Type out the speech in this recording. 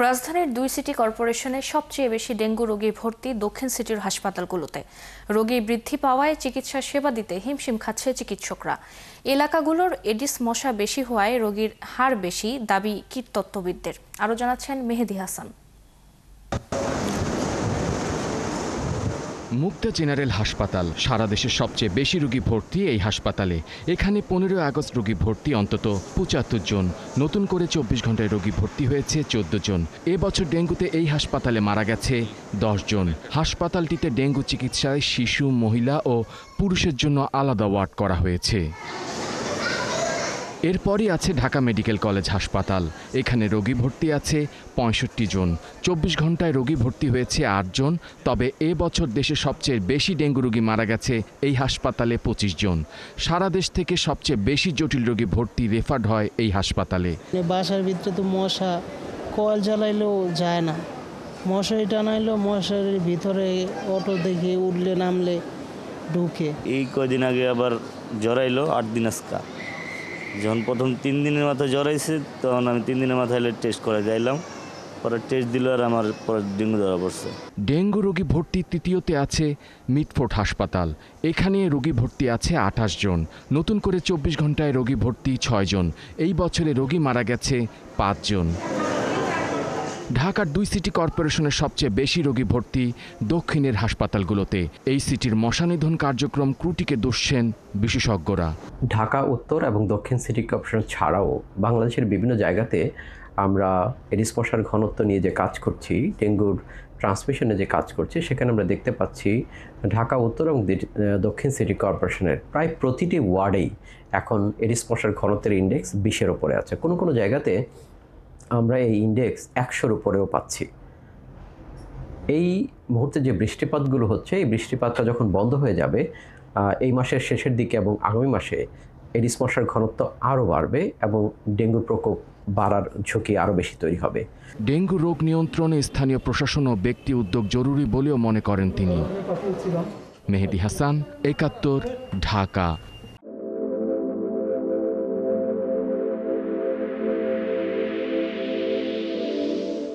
রাজধানীর ২ সিটি কর্পোরেশনে সবচেয়ে বেশি ডেঙ্গু রোগী ভর্তি দক্ষিণ সিটির হাসপাতালগুলোতে। রোগী বৃদ্ধি পাওয়ায় চিকিৎসা সেবা দিতে হিমশিম খাচ্ছে চিকিৎসকরা। এলাকাগুলোর এডিস মশা বেশি হওয়ায় রোগীর হার বেশি, দাবি কীটতত্ত্ববিদদের। আরও জানাচ্ছেন মেহেদী হাসান। মুক্তা জেনারেল হাসপাতাল সারা দেশের সবচেয়ে বেশি রোগী ভর্তি এই হাসপাতালে। এখানে 15 আগস্ট রোগী ভর্তি অন্তত 75 জন। নতুন করে 24 ঘন্টায় রোগী ভর্তি হয়েছে 14 জন। এবছর ডেঙ্গুতে এই হাসপাতালে মারা গেছে 10 জন। হাসপাতালটিতে ডেঙ্গু চিকিৎসায় শিশু, মহিলা ও পুরুষের জন্য আলাদা ওয়ার্ড করা হয়েছে। এরপরই আছে ঢাকা মেডিকেল কলেজ হাসপাতাল। এখানে রোগী ভর্তি আছে 65 জন। 24 ঘন্টায় রোগী ভর্তি হয়েছে 8 জন। তবে এবছর দেশে সবচেয়ে বেশি ডেঙ্গু রোগী মারা গেছে এই হাসপাতালে 25 জন। সারা দেশ থেকে সবচেয়ে বেশি জটিল রোগী ভর্তি রেফার্ড হয় এই হাসপাতালে। বাসার ভিতরে তো মশা, কয়েল জ্বালাইলেও যায় না, মশারি টানাইলেও মশারির ভিতরে অটো দেখে উঠলে নামলে ঢুকে। এই কয়দিন আগে আবার জ্বরাইলো 8 দিন আজকা। যখন প্রথম 3 দিনের মাথায় জ্বর আইছে তখন আমি 3 দিনের মাথায় টেস্ট করে যাইলাম, পরে টেস্ট দিল আর আমার পরে ডেঙ্গু ধরা পড়ছে। ডেঙ্গু রোগী ভর্তি তৃতীয়তে আছে মিটফোর্ড হাসপাতাল। এখানে রোগী ভর্তি আছে 28 জন। নতুন করে 24 ঘন্টায় রোগী ভর্তি 6 জন। এই বছরে রোগী মারা গেছে 5 জন। ঢাকার 2 সিটি কর্পোরেশনের সবচেয়ে বেশি রোগী ভর্তি দক্ষিণের হাসপাতালগুলোতে। এই সিটির মশা নিধন কার্যক্রম ত্রুটিকে দোষছেন বিশেষজ্ঞরা। ঢাকা উত্তর এবং দক্ষিণ সিটি কর্পোরেশন ছাড়াও বাংলাদেশের বিভিন্ন জায়গাতে আমরা এডিস মশার ঘনত্ব নিয়ে যে কাজ করছি, ডেঙ্গুর ট্রান্সমিশনে যে কাজ করছি, সেখানে আমরা দেখতে পাচ্ছি ঢাকা উত্তর এবং দক্ষিণ সিটি কর্পোরেশনের প্রায় প্রতিটি ওয়ার্ডেই এখন এডিস মশার ঘনত্বের ইন্ডেক্স 20-এর উপরে আছে। কোনো কোনো জায়গাতে আমরা এই ইন্ডেক্স 100-র উপরেও পাচ্ছি। এই মুহূর্তে যে বৃষ্টিপাতগুলো হচ্ছে, এই বৃষ্টিপাতটা যখন বন্ধ হয়ে যাবে এই মাসের শেষের দিকে এবং আগামী মাসে এডিস মশার ঘনত্ব আরও বাড়বে এবং ডেঙ্গুর প্রকোপ বাড়ার ঝুঁকি আরও বেশি তৈরি হবে। ডেঙ্গু রোগ নিয়ন্ত্রণে স্থানীয় প্রশাসন ও ব্যক্তি উদ্যোগ জরুরি বলেও মনে করেন তিনি। মেহেদী হাসান, 71, ঢাকা।